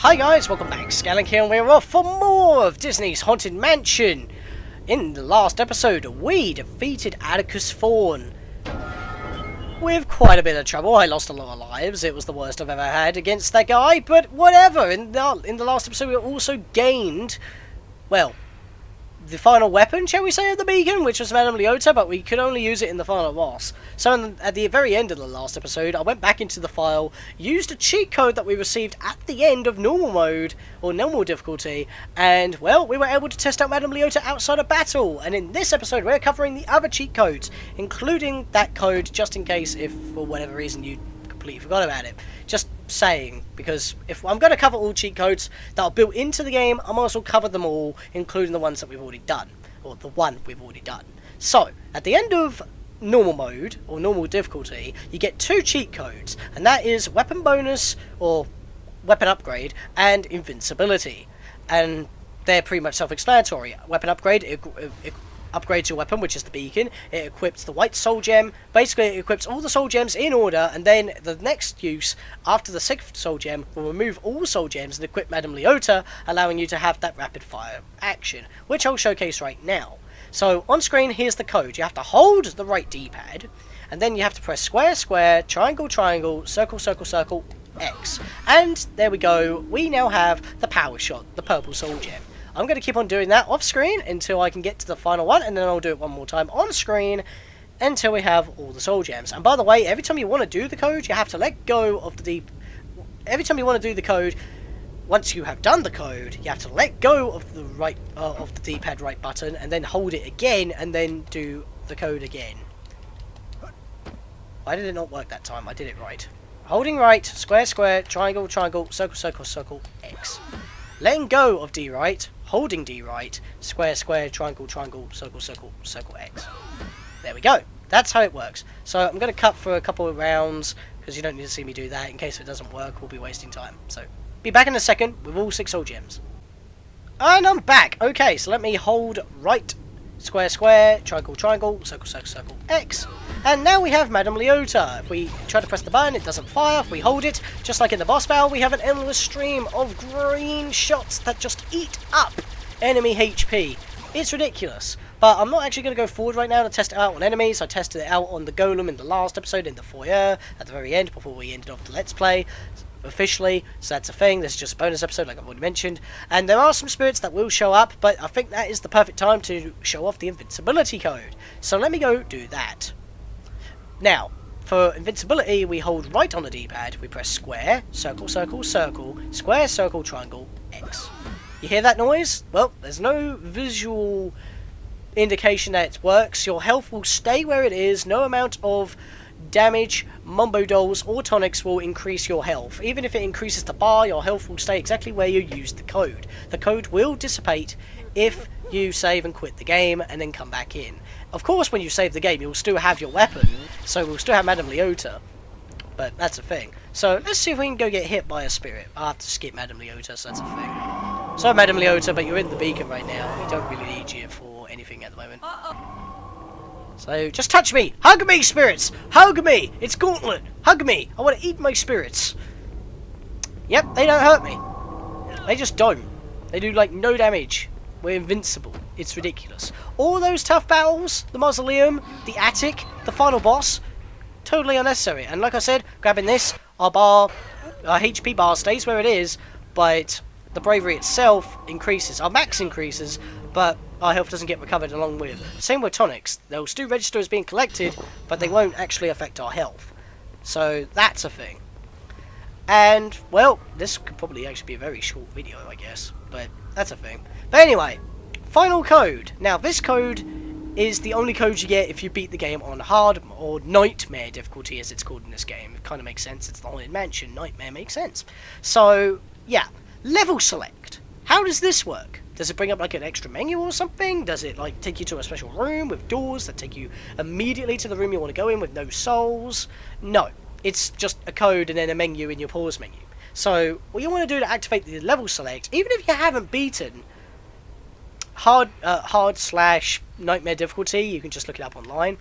Hi guys, welcome back. Scatlink here, and we're off for more of Disney's Haunted Mansion. In the last episode, we defeated Atticus Thorn with quite a bit of trouble. I lost a lot of lives. It was the worst I've ever had against that guy, but whatever. In the last episode, we also gained, well, the final weapon, shall we say, of the beacon, which was Madame Leota, but we could only use it in the final boss. So at the very end of the last episode, I went back into the file, used a cheat code that we received at the end of normal mode, or normal difficulty, and, well, we were able to test out Madame Leota outside of battle. And in this episode, we're covering the other cheat codes, including that code, just in case if, for whatever reason, you completely forgot about it. Just saying, because if I'm going to cover all cheat codes that are built into the game, I might as well cover them all, including the ones that we've already done, or the one we've already done. So, at the end of normal mode, or normal difficulty, you get two cheat codes, and that is weapon bonus, or weapon upgrade, and invincibility. And they're pretty much self-explanatory. Weapon upgrade, it upgrades your weapon, which is the beacon. It equips the white soul gem. Basically, it equips all the soul gems in order, and then the next use, after the 6th soul gem, will remove all soul gems and equip Madame Leota, allowing you to have that rapid fire action, which I'll showcase right now. So, on screen, here's the code. You have to hold the right D-pad, and then you have to press square, square, triangle, triangle, circle, circle, circle, X. And there we go. We now have the power shot, the purple soul gem. I'm going to keep on doing that off screen until I can get to the final one, and then I'll do it one more time on screen until we have all the soul gems. And by the way, every time you want to do the code, you have to let go of the every time you want to do the code, once you have done the code, you have to let go of the right of the D-pad right button, and then hold it again, and then do the code again. Why did it not work that time? I did it right. Holding right, square, square, triangle, triangle, circle, circle, circle, X. Letting go of D right, holding D right, square, square, triangle, triangle, circle, circle, circle, X. There we go. That's how it works. So I'm going to cut for a couple of rounds, because you don't need to see me do that. In case it doesn't work, we'll be wasting time. So, be back in a second with all 6 soul gems. And I'm back. Okay, so let me hold right, square, square, triangle, triangle, circle, circle, circle, X. And now we have Madame Leota. If we try to press the button, it doesn't fire. If we hold it, just like in the boss battle, we have an endless stream of green shots that just eat up enemy HP. It's ridiculous. But I'm not actually going to go forward right now to test it out on enemies. I tested it out on the golem in the last episode in the foyer at the very end before we ended off the Let's Play officially. So that's a thing. This is just a bonus episode like I've already mentioned. And there are some spirits that will show up, but I think that is the perfect time to show off the invincibility code. So let me go do that. Now, for invincibility, we hold right on the D-pad, we press square, circle, circle, circle, square, circle, triangle, X. You hear that noise? Well, there's no visual indication that it works. Your health will stay where it is. No amount of damage, mumbo dolls, or tonics will increase your health. Even if it increases the bar, your health will stay exactly where you used the code. The code will dissipate if you save and quit the game and then come back in. Of course, when you save the game, you'll still have your weapon, so we'll still have Madame Leota, but that's a thing. So, let's see if we can go get hit by a spirit. I'll have to skip Madame Leota, so that's a thing. So, Madame Leota, but you're in the beacon right now. We don't really need you for anything at the moment. So, just touch me! Hug me, spirits! Hug me! It's Gauntlet! Hug me! I want to eat my spirits! Yep, they don't hurt me. They just don't. They do, like, no damage. We're invincible. It's ridiculous. All those tough battles, the mausoleum, the attic, the final boss, totally unnecessary. And like I said, grabbing this, our HP bar stays where it is, but the bravery itself increases. Our max increases, but our health doesn't get recovered along with. Same with tonics. They'll still register as being collected, but they won't actually affect our health. So that's a thing. And, well, this could probably actually be a very short video, I guess, but that's a thing. But anyway, final code. Now, this code is the only code you get if you beat the game on hard or nightmare difficulty, as it's called in this game. It kind of makes sense. It's the Haunted Mansion. Nightmare makes sense. So, yeah. Level select. How does this work? Does it bring up like an extra menu or something? Does it like take you to a special room with doors that take you immediately to the room you want to go in with no souls? No. It's just a code and then a menu in your pause menu. So, what you want to do to activate the level select, even if you haven't beaten hard/nightmare difficulty, you can just look it up online.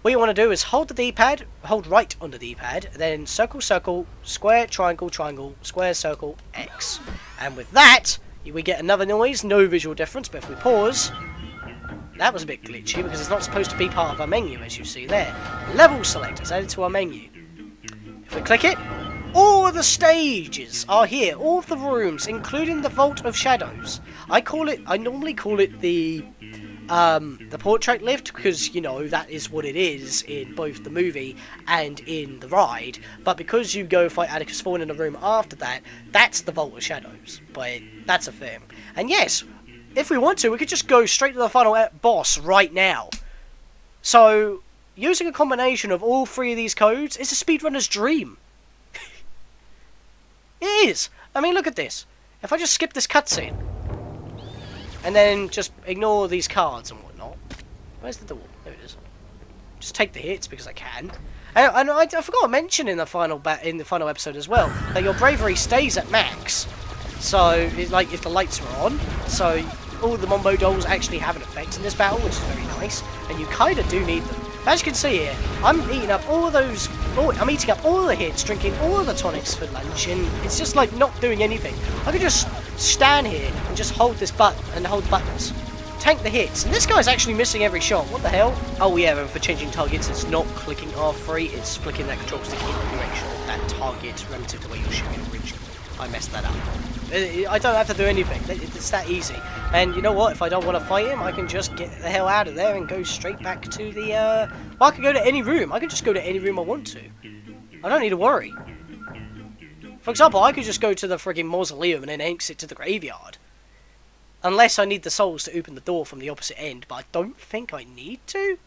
what you want to do is hold the D-pad, hold right on the D-pad, then circle, circle, square, triangle, triangle, square, circle, X. And with that, we get another noise, no visual difference, but if we pause, that was a bit glitchy because it's not supposed to be part of our menu, as you see there. Level select is added to our menu. If we click it, all the stages are here, all of the rooms, including the Vault of Shadows. I normally call it the portrait lift because, you know, that is what it is in both the movie and in the ride. But because you go fight Atticus Thorn in the room after that, that's the Vault of Shadows. But that's a thing. And yes, if we want to, we could just go straight to the final boss right now. So, using a combination of all three of these codes is a speedrunner's dream. It is! I mean, look at this. If I just skip this cutscene, and then just ignore these cards and whatnot. Where's the door? There it is. Just take the hits because I can. And I forgot to mention in the final episode as well that your bravery stays at max. So, it's like if the lights were on, so all the Mombo dolls actually have an effect in this battle, which is very nice. And you kind of do need them. As you can see here, I'm eating up all those. I'm eating up all the hits, drinking all the tonics for lunch, and it's just like not doing anything. I could just stand here and just hold this button and hold the buttons, tank the hits, and this guy's actually missing every shot. What the hell? Oh yeah, and for changing targets, it's not clicking R3, it's flicking that control stick in direction of that target relative to where you're shooting originally. I messed that up. I don't have to do anything. It's that easy. And you know what? If I don't want to fight him, I can just get the hell out of there and go straight back to the, well, I can go to any room. I can just go to any room I want to. I don't need to worry. For example, I could just go to the frigging mausoleum and then exit to the graveyard. Unless I need the souls to open the door from the opposite end. But I don't think I need to.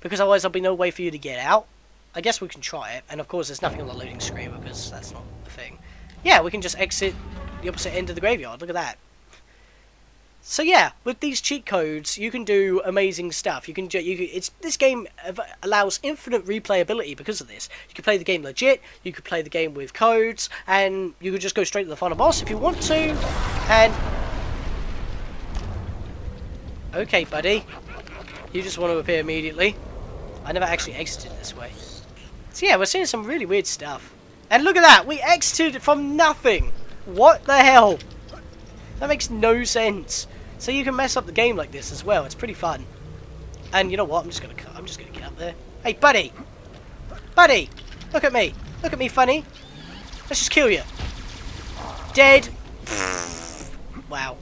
Because otherwise there'll be no way for you to get out. I guess we can try it. And of course there's nothing on the loading screen because that's not the thing. Yeah, we can just exit the opposite end of the graveyard. Look at that. So yeah, with these cheat codes, you can do amazing stuff. This game allows infinite replayability because of this. You can play the game legit, you could play the game with codes, and you could just go straight to the final boss if you want to. And okay, buddy, you just want to appear immediately. I never actually exited this way. So yeah, we're seeing some really weird stuff. And look at that, we exited from nothing. What the hell? That makes no sense. So you can mess up the game like this as well. It's pretty fun. And you know what? I'm just gonna get up there. Hey, buddy, buddy, look at me. Look at me, funny. Let's just kill you. Dead. Wow.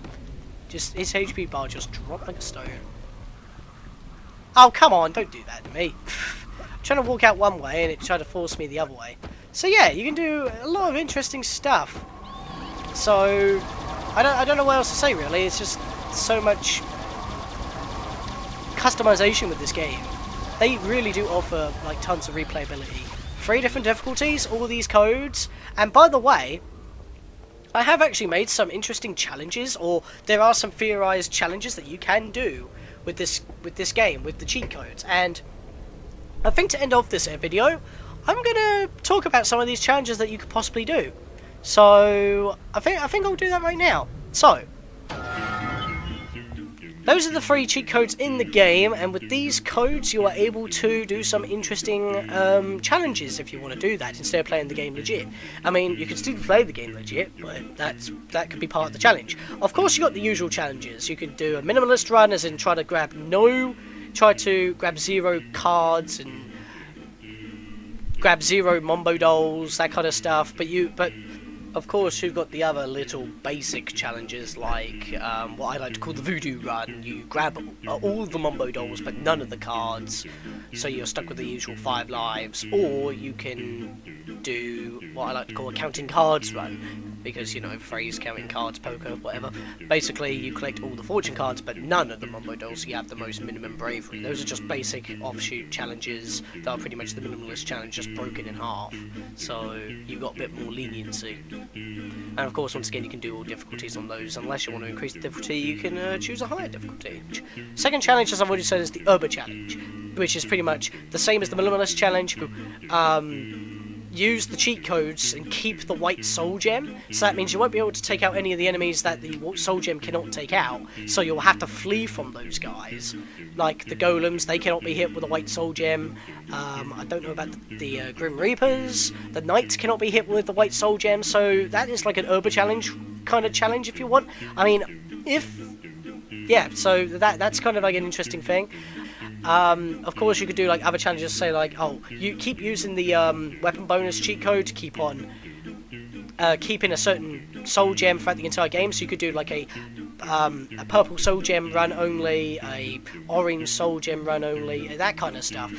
Just his HP bar just dropped like a stone. Oh come on! Don't do that to me. I'm trying to walk out one way and it tried to force me the other way. So yeah, you can do a lot of interesting stuff. So I don't know what else to say really. It's just so much customization with this game. They really do offer like tons of replayability. 3 different difficulties, all these codes, and by the way, I have actually made some interesting challenges, or there are some theorized challenges that you can do with this game with the cheat codes. And I think to end off this video, I'm gonna talk about some of these challenges that you could possibly do. So I think I'll do that right now. So those are the 3 cheat codes in the game, and with these codes you are able to do some interesting challenges if you want to do that instead of playing the game legit. I mean, you can still play the game legit, but that could be part of the challenge. Of course, you got the usual challenges. You could do a minimalist run, as in try to grab 0 cards and grab 0 Mombo dolls, that kind of stuff. But of course, you've got the other little basic challenges, like what I like to call the voodoo run. You grab all the Mombo dolls, but none of the cards, so you're stuck with the usual 5 lives. Or you can do what I like to call a counting cards run, because, you know, phrase, counting cards, poker, whatever. Basically, you collect all the fortune cards, but none of the Mombo dolls, so you have the most minimum bravery. Those are just basic offshoot challenges that are pretty much the minimalist challenge, just broken in half. So you've got a bit more leniency. And of course, once again, you can do all difficulties on those. Unless you want to increase the difficulty, you can choose a higher difficulty. Second challenge, as I've already said, is the Herbage challenge, which is pretty much the same as the minimalist challenge. use the cheat codes and keep the white soul gem. So that means you won't be able to take out any of the enemies that the soul gem cannot take out. So you'll have to flee from those guys. Like the golems, they cannot be hit with a white soul gem. I don't know about the Grim Reapers. The knights cannot be hit with the white soul gem. So that is like an Herbage challenge kind of challenge if you want. I mean, yeah, so that's kind of like an interesting thing. Of course, you could do like other challenges, say like, oh, you keep using the weapon bonus cheat code to keep on keeping a certain soul gem throughout the entire game. So you could do like a purple soul gem run only, a orange soul gem run only, that kind of stuff.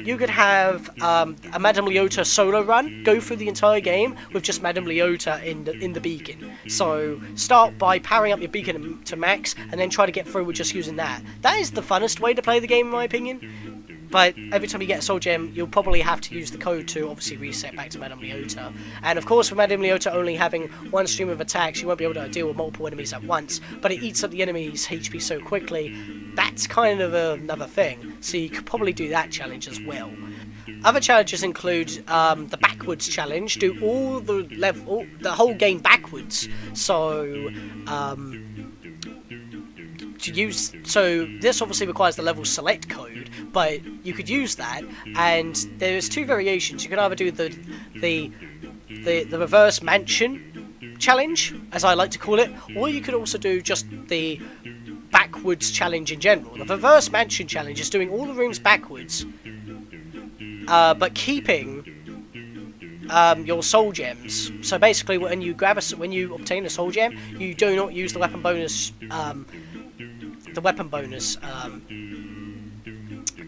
You could have a Madame Leota solo run, go through the entire game with just Madame Leota in the beacon. So start by powering up your beacon to max, and then try to get through with just using that. That is the funnest way to play the game, in my opinion. But every time you get a soul gem, you'll probably have to use the code to obviously reset back to Madame Leota. And of course, with Madame Leota only having one stream of attacks, you won't be able to deal with multiple enemies at once. But it eats up the enemy's HP so quickly, that's kind of another thing. So you could probably do that challenge as well. Other challenges include the backwards challenge. Do all the whole game backwards. So so this obviously requires the level select code, but you could use that, and there's two variations. You can either do the reverse mansion challenge, as I like to call it, or you could also do just the backwards challenge in general. The reverse mansion challenge is doing all the rooms backwards, but keeping your soul gems. So basically, when you obtain a soul gem, you do not use the weapon bonus. The weapon bonus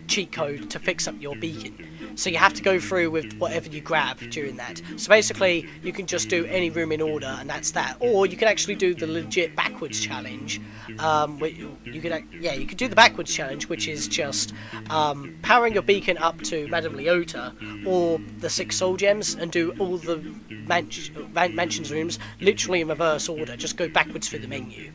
cheat code to fix up your beacon. So you have to go through with whatever you grab during that. So basically, you can just do any room in order, and that's that. Or you can actually do the legit backwards challenge. You could do the backwards challenge, which is just powering your beacon up to Madame Leota or the 6 soul gems, and do all the mansions rooms literally in reverse order. Just go backwards through the menu.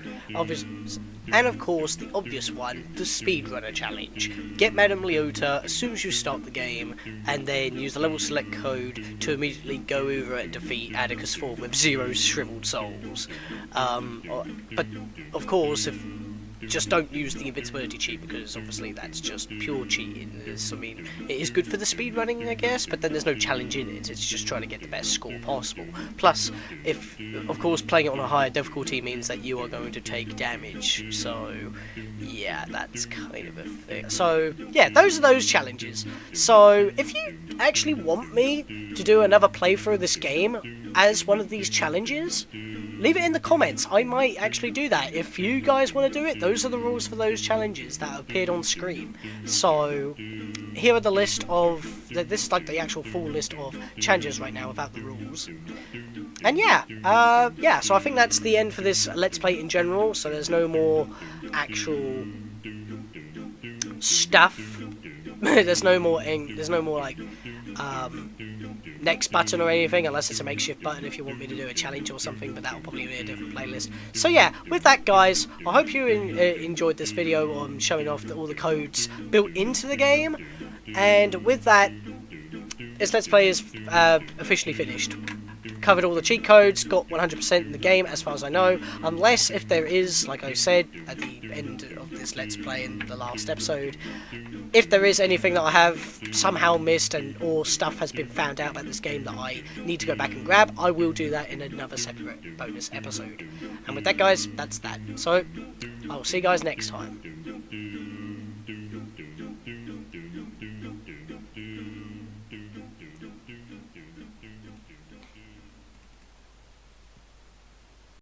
And of course, the obvious one, the speedrunner challenge. Get Madame Leota as soon as you start the game, and then use the level select code to immediately go over and defeat Atticus Thorn with 0 shriveled souls. But of course, just don't use the invincibility cheat, because obviously that's just pure cheating. I mean, it is good for the speedrunning, I guess, but then there's no challenge in it. It's just trying to get the best score possible. Plus, of course, playing it on a higher difficulty means that you are going to take damage. So, yeah, that's kind of a thing. So, yeah, those are those challenges. So, if you actually want me to do another playthrough of this game as one of these challenges, leave it in the comments. I might actually do that. If you guys want to do it, those are the rules for those challenges that appeared on screen. So, here are the list of... This is like the actual full list of challenges right now without the rules. And yeah, so I think that's the end for this Let's Play in general. So there's no more actual stuff. there's no more like... next button or anything, unless it's a makeshift button if you want me to do a challenge or something, but that will probably be a different playlist. So yeah, with that guys, I hope you enjoyed this video on showing off all the codes built into the game, and with that, this Let's Play is officially finished. Covered all the cheat codes, got 100% in the game as far as I know, unless if there is, like I said at the end of this Let's Play in the last episode, if there is anything that I have somehow missed or stuff has been found out about this game that I need to go back and grab, I will do that in another separate bonus episode. And with that guys, that's that. So, I will see you guys next time.